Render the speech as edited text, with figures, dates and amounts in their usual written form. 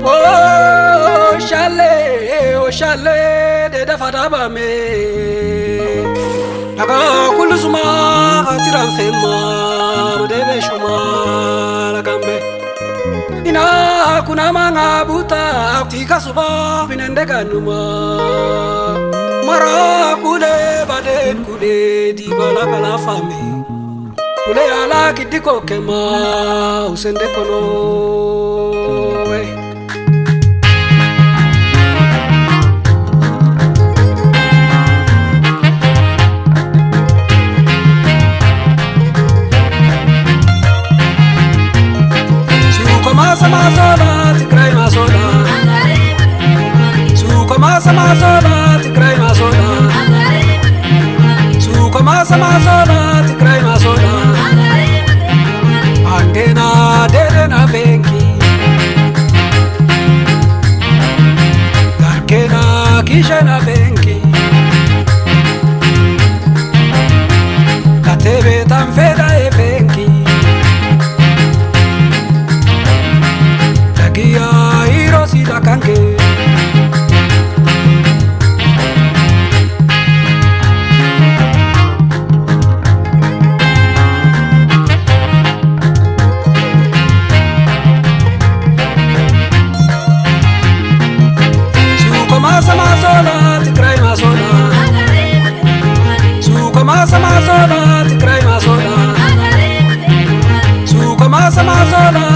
O shale de da fada ba me Naga kulusuma atiram fema de be shuma lagambe Ina kuna manga buta tika suba binende ganuma Mara kule bade kule di bala bala fami Kule ala kidiko kema usende kono Masola, Tigray Masola. Suko Masola, Tigray Masola. Suko Masola, Tigray Masola. Antena dede na venki. Darkena kishe na venki. Katebe tamfeda e venki. Tagia hiroshi da kange Suko Masola, Tigray Masola. Suko Masola, Tigray Masola. Suko Masola.